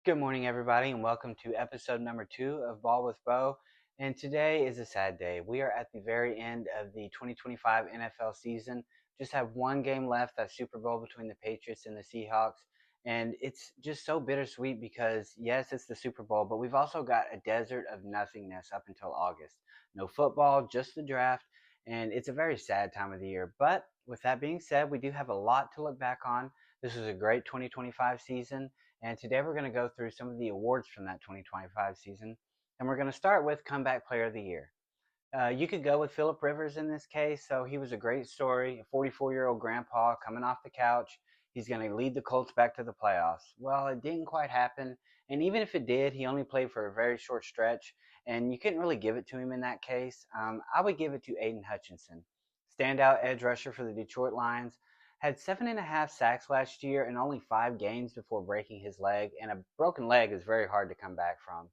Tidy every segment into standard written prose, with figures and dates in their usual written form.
Good morning, everybody, and welcome to episode number 2 of Ball with Bo. And today is a sad day. We are at the very end of the 2025 NFL season. Just have one game left, that Super Bowl between the Patriots and the Seahawks. And it's just so bittersweet because, yes, it's the Super Bowl, but we've also got a desert of nothingness up until August. No football, just the draft, and it's a very sad time of the year. But with that being said, we do have a lot to look back on. This was a great 2025 season. And today we're going to go through some of the awards from that 2025 season. And we're going to start with Comeback Player of the Year. You could go with Philip Rivers in this case. So he was a great story, a 44-year-old grandpa coming off the couch. He's going to lead the Colts back to the playoffs. Well, it didn't quite happen. And even if it did, he only played for a very short stretch. And you couldn't really give it to him in that case. I would give it to Aiden Hutchinson, standout edge rusher for the Detroit Lions. Had 7.5 sacks last year in only 5 games before breaking his leg, and a broken leg is very hard to come back from.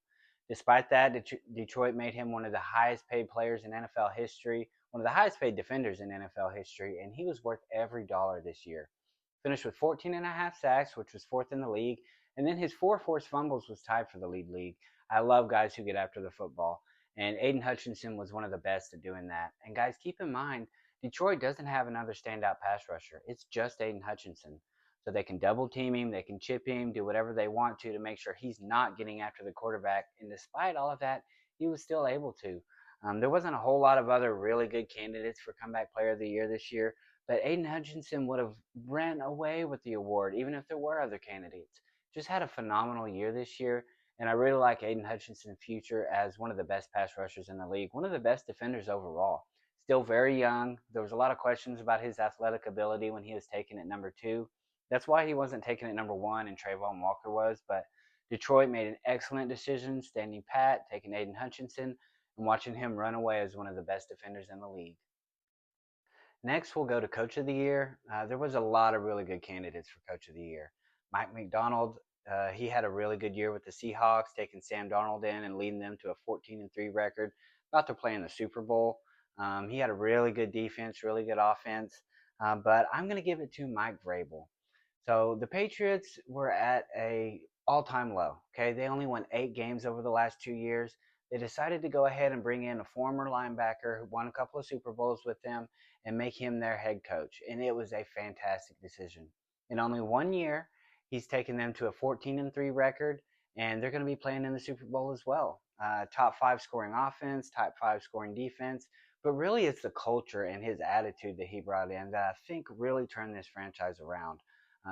Despite that, Detroit made him one of the highest paid players in NFL history, one of the highest paid defenders in NFL history, and he was worth every dollar this year. Finished with 14.5 sacks, which was fourth in the league, and then his 4 forced fumbles was tied for the league. I love guys who get after the football, and Aiden Hutchinson was one of the best at doing that. And guys, keep in mind, Detroit doesn't have another standout pass rusher. It's just Aiden Hutchinson. So they can double team him, they can chip him, do whatever they want to make sure he's not getting after the quarterback. And despite all of that, he was still able to. There wasn't a whole lot of other really good candidates for Comeback Player of the Year this year, but Aiden Hutchinson would have ran away with the award even if there were other candidates. Just had a phenomenal year this year, and I really like Aiden Hutchinson's future as one of the best pass rushers in the league, one of the best defenders overall. Still very young. There was a lot of questions about his athletic ability when he was taken at number 2. That's why he wasn't taken at number 1 and Trayvon Walker was. But Detroit made an excellent decision, standing pat, taking Aiden Hutchinson, and watching him run away as one of the best defenders in the league. Next, we'll go to Coach of the Year. There was a lot of really good candidates for Coach of the Year. Mike McDonald, he had a really good year with the Seahawks, taking Sam Darnold in and leading them to a 14-3 record, about to play in the Super Bowl. He had a really good defense, really good offense, but I'm going to give it to Mike Vrabel. So the Patriots were at a all-time low. Okay, they only won 8 games over the last 2 years. They decided to go ahead and bring in a former linebacker who won a couple of Super Bowls with them and make him their head coach. And it was a fantastic decision. In only 1 year, he's taken them to a 14-3 record, and they're going to be playing in the Super Bowl as well. Top 5 scoring offense, top 5 scoring defense. But really, it's the culture and his attitude that he brought in that I think really turned this franchise around.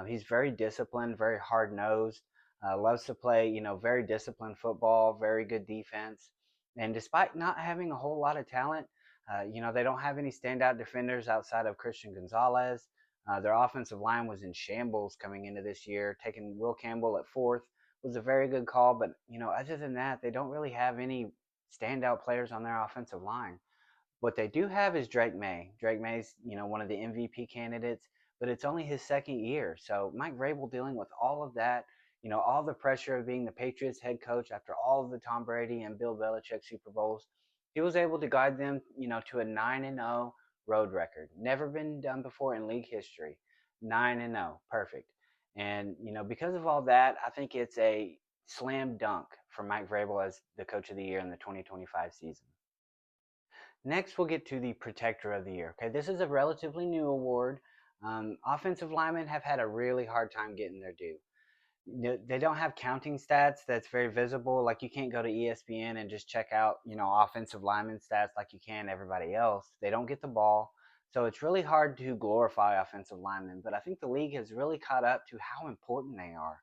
He's very disciplined, very hard nosed, loves to play, very disciplined football, very good defense. And despite not having a whole lot of talent, they don't have any standout defenders outside of Christian Gonzalez. Their offensive line was in shambles coming into this year. Taking Will Campbell at fourth was a very good call, but other than that, they don't really have any standout players on their offensive line. What they do have is Drake Maye. Drake Maye's, one of the MVP candidates, but it's only his second year. So Mike Vrabel dealing with all of that, all the pressure of being the Patriots head coach after all of the Tom Brady and Bill Belichick Super Bowls, he was able to guide them, to a 9-0 road record. Never been done before in league history. 9-0, perfect. And because of all that, I think it's a slam dunk for Mike Vrabel as the coach of the year in the 2025 season. Next, we'll get to the Protector of the Year. Okay, this is a relatively new award. Offensive linemen have had a really hard time getting their due. They don't have counting stats that's very visible. Like you can't go to ESPN and just check out, offensive lineman stats like you can everybody else. They don't get the ball. So it's really hard to glorify offensive linemen. But I think the league has really caught up to how important they are.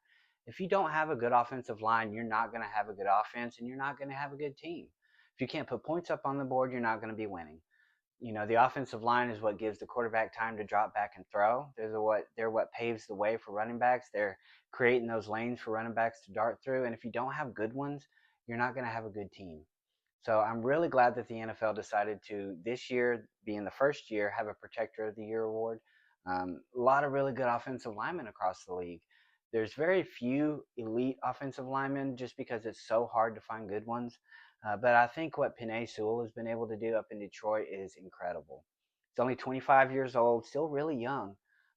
If you don't have a good offensive line, you're not going to have a good offense and you're not going to have a good team. If you can't put points up on the board, you're not going to be winning. The offensive line is what gives the quarterback time to drop back and throw. They're what paves the way for running backs. They're creating those lanes for running backs to dart through. And if you don't have good ones, you're not going to have a good team. So I'm really glad that the NFL decided to, this year, being the first year, have a Protector of the Year award. A lot of really good offensive linemen across the league. There's very few elite offensive linemen just because it's so hard to find good ones. But I think what Penei Sewell has been able to do up in Detroit is incredible. He's only 25 years old, still really young.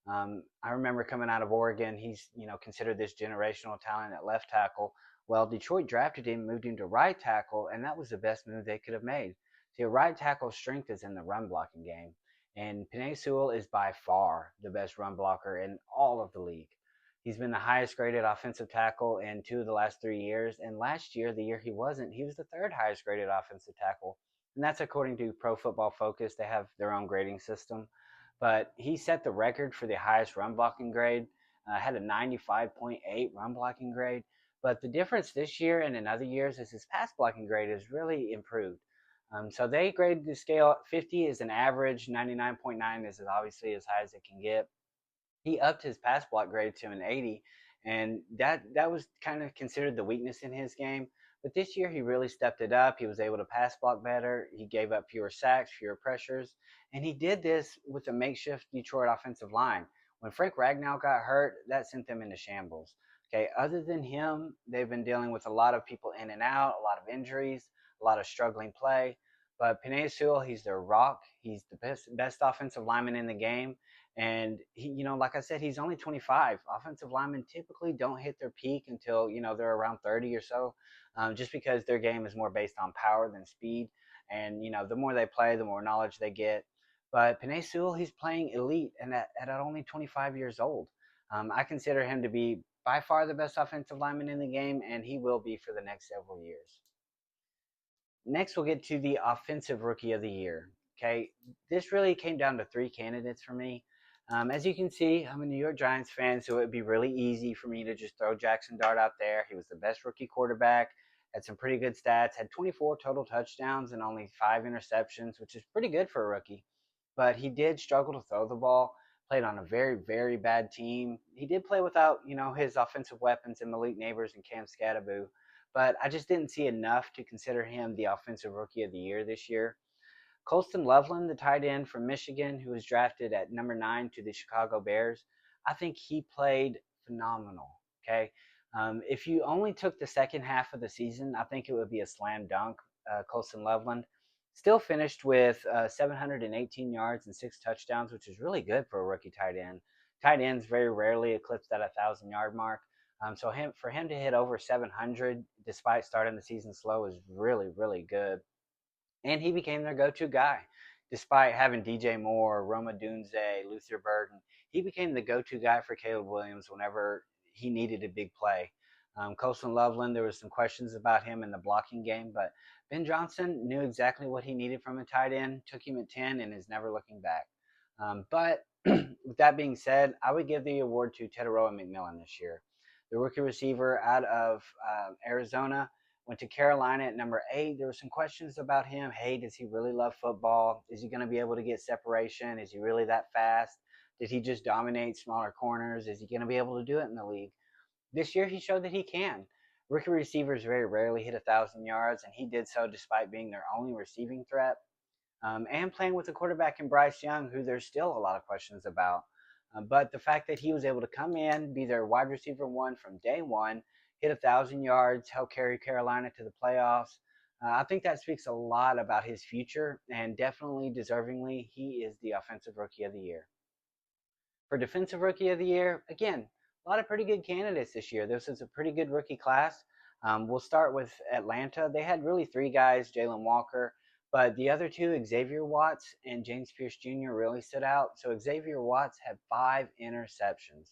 I remember coming out of Oregon, he's considered this generational talent at left tackle. Well, Detroit drafted him, moved him to right tackle, and that was the best move they could have made. See, a right tackle's strength is in the run blocking game, and Penei Sewell is by far the best run blocker in all of the league. He's been the highest graded offensive tackle in 2 of the last 3 years, and last year, the year he wasn't, he was the third highest graded offensive tackle, and that's according to Pro Football Focus. They have their own grading system, but he set the record for the highest run blocking grade. Had a 95.8 run blocking grade. But the difference this year and in other years is his pass blocking grade has really improved. So they graded the scale. 50 is an average, 99.9 is obviously as high as it can get. He upped his pass block grade to an 80, and that was kind of considered the weakness in his game. But this year he really stepped it up. He was able to pass block better. He gave up fewer sacks, fewer pressures, and he did this with a makeshift Detroit offensive line. When Frank Ragnow got hurt, that sent them into shambles. Okay, other than him, they've been dealing with a lot of people in and out, a lot of injuries, a lot of struggling play. But Penei Sewell, he's their rock. He's the best offensive lineman in the game, and he, like I said, he's only 25. Offensive linemen typically don't hit their peak until they're around 30 or so, just because their game is more based on power than speed. And the more they play, the more knowledge they get. But Penei Sewell, he's playing elite, and at only 25 years old, I consider him to be by far the best offensive lineman in the game, and he will be for the next several years. Next, we'll get to the Offensive Rookie of the Year. Okay, this really came down to three candidates for me. As you can see, I'm a New York Giants fan, so it would be really easy for me to just throw Jackson Dart out there. He was the best rookie quarterback, had some pretty good stats, had 24 total touchdowns and only 5 interceptions, which is pretty good for a rookie. But he did struggle to throw the ball, played on a very, very bad team. He did play without, his offensive weapons in Malik Neighbors and Cam Scatterbo, but I just didn't see enough to consider him the Offensive Rookie of the Year this year. Colston Loveland, the tight end from Michigan, who was drafted at number 9 to the Chicago Bears, I think he played phenomenal. Okay. If you only took the second half of the season, I think it would be a slam dunk. Colston Loveland still finished with 718 yards and 6 touchdowns, which is really good for a rookie tight end. Tight ends very rarely eclipse that 1,000-yard mark. So for him to hit over 700 despite starting the season slow is really, really good. And he became their go-to guy. Despite having DJ Moore, Roma Dunze, Luther Burden, he became the go-to guy for Caleb Williams whenever he needed a big play. Colston Loveland, there was some questions about him in the blocking game, but Ben Johnson knew exactly what he needed from a tight end, took him at 10, and is never looking back. But with that being said, I would give the award to Teteroa McMillan this year. The rookie receiver out of Arizona went to Carolina at number 8. There were some questions about him. Hey, does he really love football? Is he going to be able to get separation? Is he really that fast? Did he just dominate smaller corners? Is he going to be able to do it in the league? This year, he showed that he can. Rookie receivers very rarely hit 1,000 yards, and he did so despite being their only receiving threat. And playing with a quarterback in Bryce Young, who there's still a lot of questions about. But the fact that he was able to come in, be their wide receiver one from day one, hit 1,000 yards, help carry Carolina to the playoffs. I think that speaks a lot about his future, and definitely deservingly, he is the Offensive Rookie of the Year. For Defensive Rookie of the Year, again, a lot of pretty good candidates this year. This is a pretty good rookie class. We'll start with Atlanta. They had really three guys, Jalen Walker, but the other two, Xavier Watts and James Pierce Jr., really stood out. So Xavier Watts had 5 interceptions.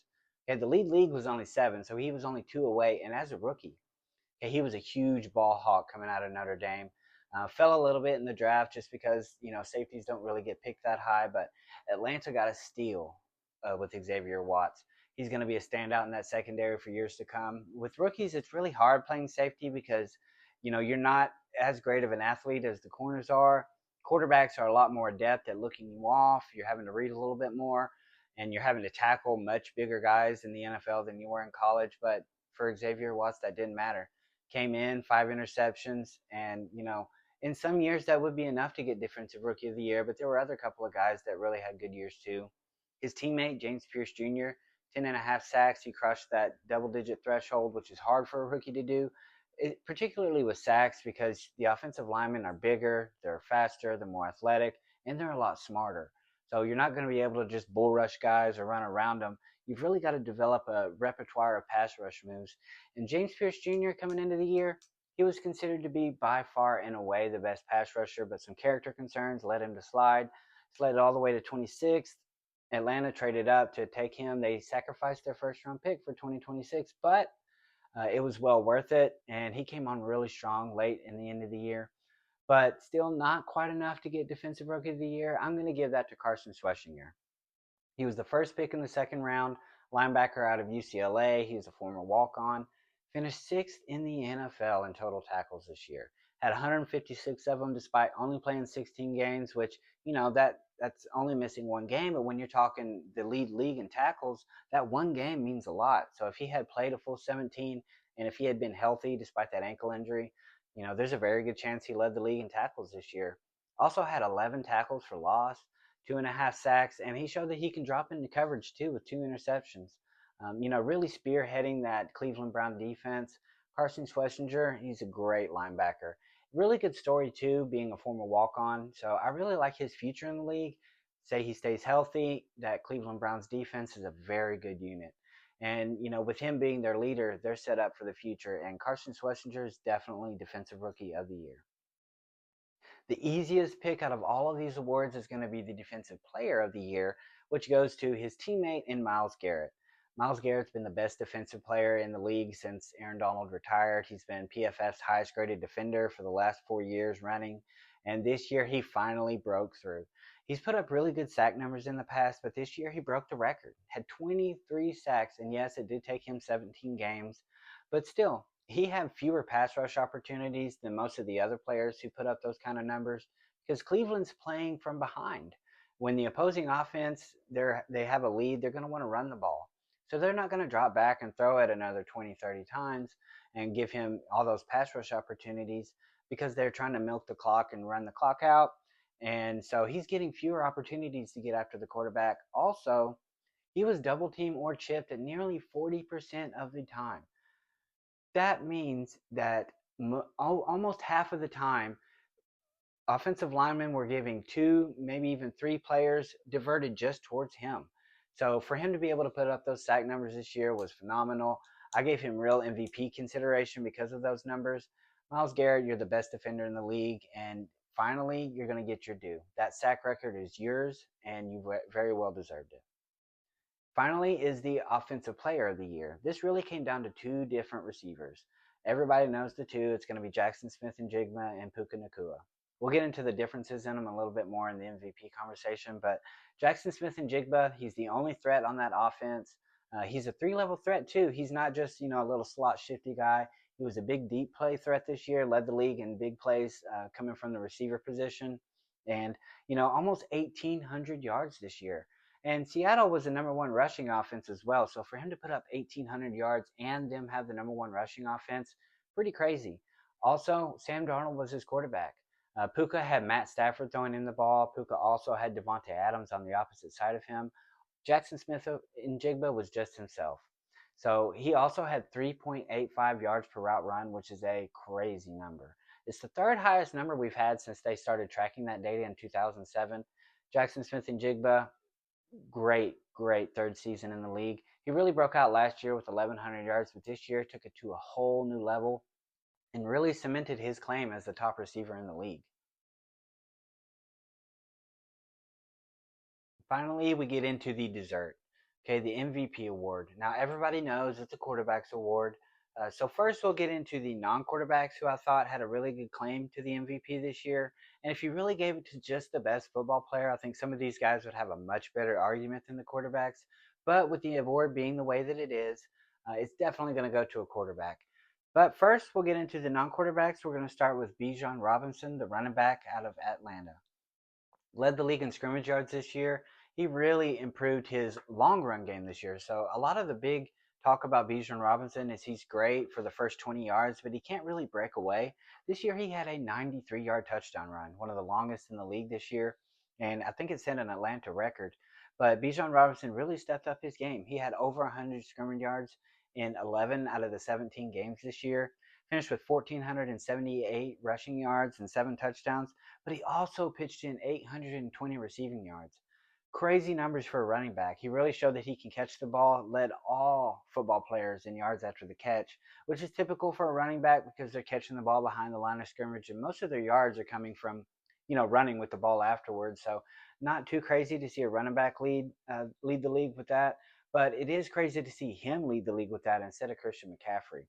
Okay, the league was only 7, so he was only 2 away. And as a rookie, okay, he was a huge ball hawk coming out of Notre Dame. Fell a little bit in the draft just because safeties don't really get picked that high, but Atlanta got a steal with Xavier Watts. He's going to be a standout in that secondary for years to come. With rookies, it's really hard playing safety because you're not as great of an athlete as the corners are. Quarterbacks are a lot more adept at looking you off. You're having to read a little bit more, and you're having to tackle much bigger guys in the NFL than you were in college. But for Xavier Watts, that didn't matter. Came in, 5 interceptions, and in some years that would be enough to get Defensive Rookie of the Year, but there were other couple of guys that really had good years too. His teammate, James Pierce Jr., 10.5 sacks. He crushed that double-digit threshold, which is hard for a rookie to do, particularly with sacks because the offensive linemen are bigger, they're faster, they're more athletic, and they're a lot smarter. So you're not going to be able to just bull rush guys or run around them. You've really got to develop a repertoire of pass rush moves. And James Pierce Jr. coming into the year, he was considered to be by far and away the best pass rusher, but some character concerns led him to slid all the way to 26th. Atlanta traded up to take him. They sacrificed their first round pick for 2026, but it was well worth it. And he came on really strong late in the end of the year, but still not quite enough to get Defensive Rookie of the Year. I'm going to give that to Carson Schweschinger. He was the first pick in the second round, linebacker out of UCLA. He was a former walk on. Finished sixth in the NFL in total tackles this year. Had 156 of them despite only playing 16 games, which, that's only missing one game. But when you're talking the lead league in tackles, that one game means a lot. So if he had played a full 17 and if he had been healthy despite that ankle injury, there's a very good chance he led the league in tackles this year. Also had 11 tackles for loss, 2.5 sacks, and he showed that he can drop into coverage too with 2 interceptions. Really spearheading that Cleveland Brown defense. Carson Schlesinger, he's a great linebacker. Really good story too, being a former walk-on. So I really like his future in the league. Say he stays healthy, that Cleveland Browns defense is a very good unit. And, with him being their leader, they're set up for the future. And Carson Schlesinger is definitely Defensive Rookie of the Year. The easiest pick out of all of these awards is going to be the Defensive Player of the Year, which goes to his teammate in Myles Garrett. Myles Garrett's been the best defensive player in the league since Aaron Donald retired. He's been PFF's highest graded defender for the last 4 years running, and this year he finally broke through. He's put up really good sack numbers in the past, but this year he broke the record. Had 23 sacks, and yes, it did take him 17 games, but still, he had fewer pass rush opportunities than most of the other players who put up those kind of numbers because Cleveland's playing from behind. When the opposing offense they have a lead, they're going to want to run the ball. So they're not going to drop back and throw it another 20, 30 times and give him all those pass rush opportunities because they're trying to milk the clock and run the clock out. And so he's getting fewer opportunities to get after the quarterback. Also, he was double team or chipped at nearly 40% of the time. That means that almost half of the time, offensive linemen were giving 2, maybe even 3 players diverted just towards him. So for him to be able to put up those sack numbers this year was phenomenal. I gave him real MVP consideration because of those numbers. Myles Garrett, you're the best defender in the league, and finally, you're going to get your due. That sack record is yours, and you very well deserved it. Finally is the Offensive Player of the Year. This really came down to 2 different receivers. Everybody knows the 2. It's going to be Jackson Smith-Njigba and Puka Nacua. We'll get into the differences in them a little bit more in the MVP conversation, but Jackson Smith-Njigba, he's the only threat on that offense. He's a 3-level threat too. He's not just, a little slot shifty guy. He was a big deep play threat this year, led the league in big plays coming from the receiver position, and, almost 1,800 yards this year. And Seattle was the number 1 rushing offense as well. So for him to put up 1,800 yards and them have the number 1 rushing offense, pretty crazy. Also, Sam Darnold was his quarterback. Puka had Matt Stafford throwing in the ball. Puka also had Devontae Adams on the opposite side of him. Jackson Smith-Njigba was just himself. So he also had 3.85 yards per route run, which is a crazy number. It's the 3rd highest number we've had since they started tracking that data in 2007. Jackson Smith-Njigba, great 3rd season in the league. He really broke out last year with 1,100 yards, but this year took it to a whole new level and really cemented his claim as the top receiver in the league. Finally, we get into the dessert. Okay, the MVP award. Now, everybody knows it's a quarterback's award. So first, we'll get into the non-quarterbacks who I thought had a really good claim to the MVP this year. And if you really gave it to just the best football player, I think some of these guys would have a much better argument than the quarterbacks. But with the award being the way that it is, it's definitely going to go to a quarterback. But first, we'll get into the non-quarterbacks. We're going to start with Bijan Robinson, the running back out of Atlanta. Led the league in scrimmage yards this year. He really improved his long run game this year. So a lot of the big talk about Bijan Robinson is he's great for the first 20 yards, but he can't really break away. This year he had a 93-yard touchdown run, one of the longest in the league this year, and I think it set an Atlanta record. But Bijan Robinson really stepped up his game. He had over 100 scrimmage yards in 11 out of the 17 games this year. Finished with 1,478 rushing yards and 7 touchdowns, but he also pitched in 820 receiving yards. crazy numbers for a running back. He really showed that he can catch the ball, led all football players in yards after the catch, which is typical for a running back because they're catching the ball behind the line of scrimmage, and most of their yards are coming from, running with the ball afterwards. So not too crazy to see a running back lead the league with that, but it is crazy to see him lead the league with that instead of Christian McCaffrey.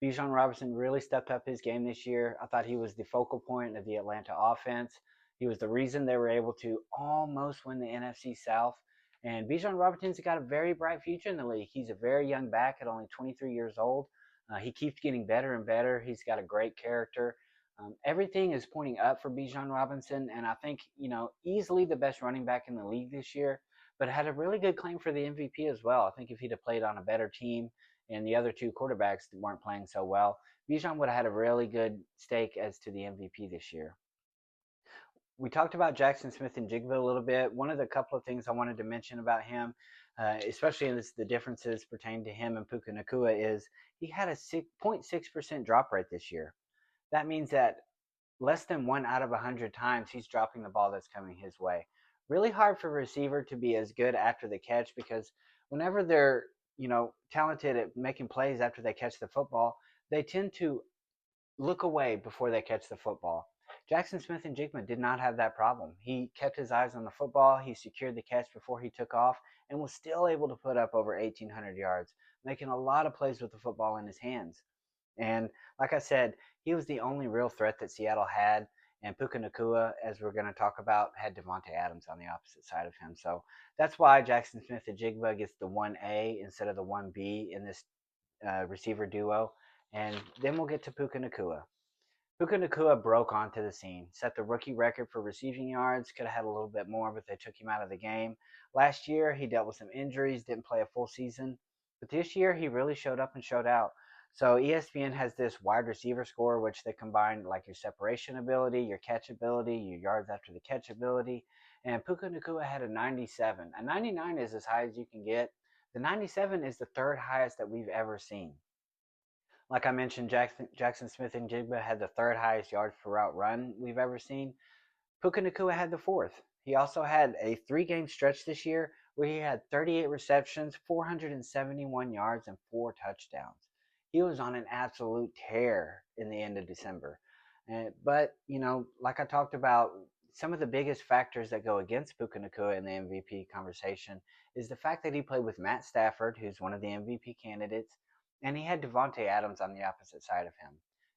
Bijan Robinson really stepped up his game this year. I thought he was the focal point of the Atlanta offense. He was the reason they were able to almost win the NFC South. And Bijan Robinson's got a very bright future in the league. He's a very young back at only 23 years old. He keeps getting better and better. He's got a great character. Everything is pointing up for Bijan Robinson, and I think, easily the best running back in the league this year, but had a really good claim for the MVP as well. I think if he'd have played on a better team and the other two quarterbacks weren't playing so well, Bijan would have had a really good stake as to the MVP this year. We talked about Jackson Smith and Jigba a little bit. One of the couple of things I wanted to mention about him, especially in the differences pertaining to him and Puka Nacua, is he had a 0.6% drop rate this year. That means that less than 1 out of 100 times he's dropping the ball that's coming his way. Really hard for a receiver to be as good after the catch, because whenever they're, talented at making plays after they catch the football, they tend to look away before they catch the football. Jackson Smith and Jigma did not have that problem. He kept his eyes on the football. He secured the catch before he took off and was still able to put up over 1,800 yards, making a lot of plays with the football in his hands. And like I said, he was the only real threat that Seattle had. And Puka Nacua, as we're going to talk about, had Devontae Adams on the opposite side of him. So that's why Jackson Smith-Njigba gets the 1A instead of the 1B in this receiver duo. And then we'll get to Puka Nacua. Puka Nacua broke onto the scene, set the rookie record for receiving yards, could have had a little bit more, but they took him out of the game. Last year, he dealt with some injuries, didn't play a full season. But this year, he really showed up and showed out. So ESPN has this wide receiver score, which they combine like your separation ability, your catch ability, your yards after the catch ability. And Puka Nacua had a 97. A 99 is as high as you can get. The 97 is the third highest that we've ever seen. Like I mentioned, Jackson Smith-Njigba had the third highest yards per route run we've ever seen. Puka Nacua had the fourth. He also had a 3-game stretch this year where he had 38 receptions, 471 yards, and 4 touchdowns. He was on an absolute tear in the end of December. But, like I talked about, some of the biggest factors that go against Puka Nacua in the MVP conversation is the fact that he played with Matt Stafford, who's one of the MVP candidates, and he had Devontae Adams on the opposite side of him.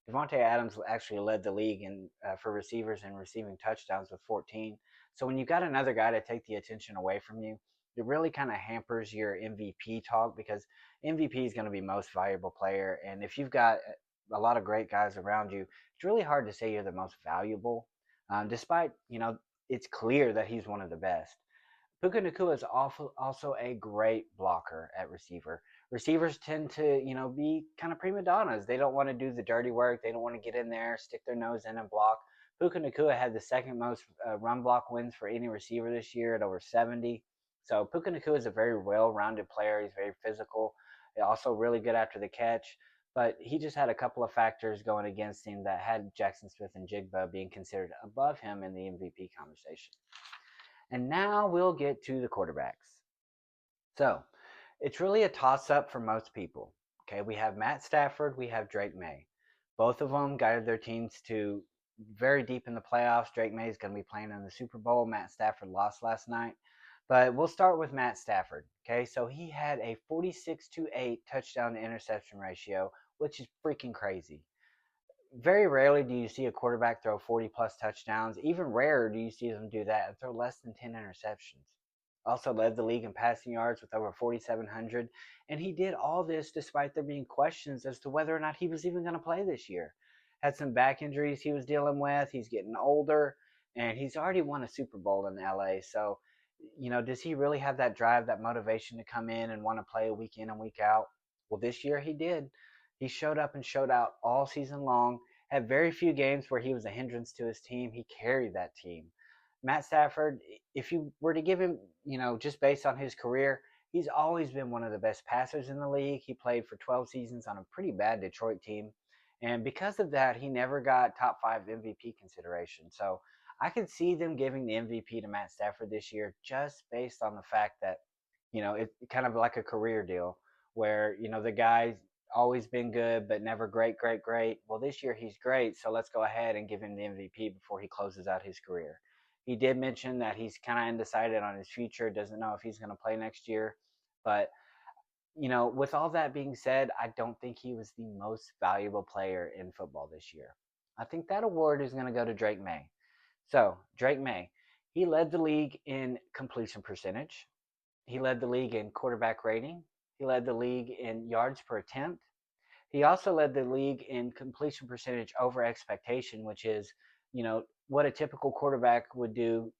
Devontae Adams actually led the league for receivers and receiving touchdowns with 14. So when you got another guy to take the attention away from you, it really kind of hampers your MVP talk, because MVP is going to be most valuable player. And if you've got a lot of great guys around you, it's really hard to say you're the most valuable, despite, it's clear that he's one of the best. Puka Nacua is also a great blocker at receiver. Receivers tend to, be kind of prima donnas. They don't want to do the dirty work. They don't want to get in there, stick their nose in and block. Puka Nacua had the second most run block wins for any receiver this year at over 70. So Puka Nacua is a very well-rounded player. He's very physical. Also really good after the catch. But he just had a couple of factors going against him that had Jackson Smith-Njigba being considered above him in the MVP conversation. And now we'll get to the quarterbacks. So it's really a toss-up for most people. Okay, we have Matt Stafford, we have Drake Maye. Both of them guided their teams to very deep in the playoffs. Drake Maye is going to be playing in the Super Bowl. Matt Stafford lost last night. But we'll start with Matt Stafford. Okay, so he had a 46-8 touchdown to interception ratio, which is freaking crazy. Very rarely do you see a quarterback throw 40-plus touchdowns. Even rarer do you see them do that and throw less than 10 interceptions. Also led the league in passing yards with over 4,700. And he did all this despite there being questions as to whether or not he was even going to play this year. Had some back injuries he was dealing with. He's getting older. And he's already won a Super Bowl in LA. So, does he really have that drive, that motivation to come in and want to play week in and week out? Well, this year he did. He showed up and showed out all season long. Had very few games where he was a hindrance to his team. He carried that team. Matt Stafford, if you were to give him, just based on his career, he's always been one of the best passers in the league. He played for 12 seasons on a pretty bad Detroit team. And because of that, he never got top 5 MVP consideration. So I could see them giving the MVP to Matt Stafford this year just based on the fact that, it's kind of like a career deal where, the guy's always been good, but never great, great, great. Well, this year he's great, so let's go ahead and give him the MVP before he closes out his career. He did mention that he's kind of undecided on his future, doesn't know if he's going to play next year. But, with all that being said, I don't think he was the most valuable player in football this year. I think that award is going to go to Drake May. So, Drake May, he led the league in completion percentage. He led the league in quarterback rating. He led the league in yards per attempt. He also led the league in completion percentage over expectation, which is, what a typical quarterback would do.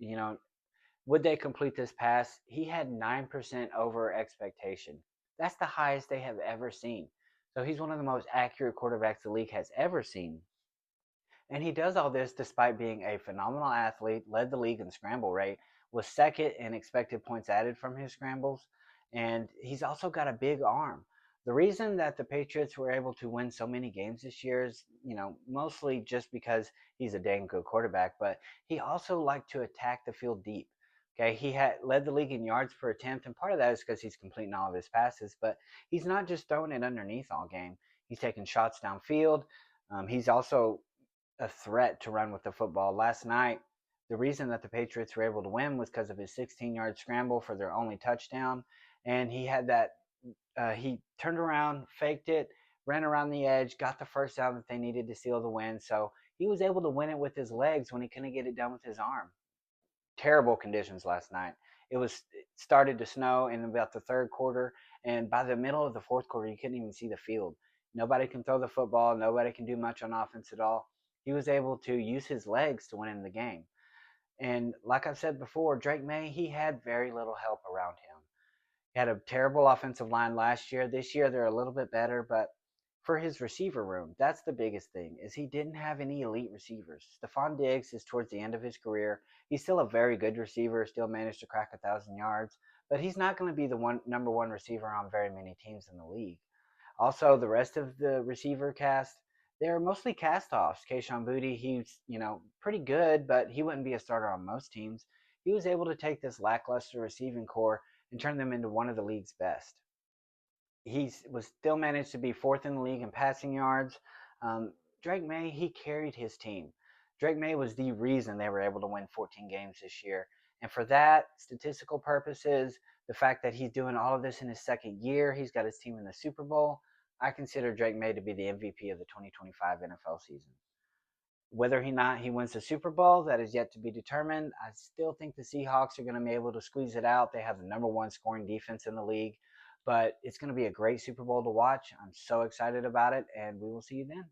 Would they complete this pass? He had 9% over expectation. That's the highest they have ever seen. So he's one of the most accurate quarterbacks the league has ever seen. And he does all this despite being a phenomenal athlete, led the league in scramble rate, was second in expected points added from his scrambles, and he's also got a big arm. The reason that the Patriots were able to win so many games this year is, mostly just because he's a dang good quarterback, but he also liked to attack the field deep. Okay, he had led the league in yards per attempt, and part of that is because he's completing all of his passes, but he's not just throwing it underneath all game. He's taking shots downfield. He's also a threat to run with the football. Last night, the reason that the Patriots were able to win was because of his 16-yard scramble for their only touchdown. And he had that, he turned around, faked it, ran around the edge, got the first down that they needed to seal the win. So he was able to win it with his legs when he couldn't get it done with his arm. Terrible conditions last night. It started to snow in about the third quarter, and by the middle of the fourth quarter, you couldn't even see the field. Nobody can throw the football. Nobody can do much on offense at all. He was able to use his legs to win in the game. And like I've said before, Drake May, he had very little help around him. He had a terrible offensive line last year. This year they're a little bit better, but for his receiver room, that's the biggest thing, is he didn't have any elite receivers. Stephon Diggs is towards the end of his career. He's still a very good receiver, still managed to crack 1,000 yards, but he's not going to be the number one receiver on very many teams in the league. Also, the rest of the receiver cast, they're mostly cast-offs. Kayshon Boutte, he's, pretty good, but he wouldn't be a starter on most teams. He was able to take this lackluster receiving core and turn them into one of the league's best. He was still managed to be fourth in the league in passing yards. Drake May, he carried his team. Drake May was the reason they were able to win 14 games this year. And for that, statistical purposes, the fact that he's doing all of this in his second year, he's got his team in the Super Bowl, I consider Drake May to be the MVP of the 2025 NFL season. Whether or not he wins the Super Bowl, that is yet to be determined. I still think the Seahawks are going to be able to squeeze it out. They have the number one scoring defense in the league, but it's going to be a great Super Bowl to watch. I'm so excited about it, and we will see you then.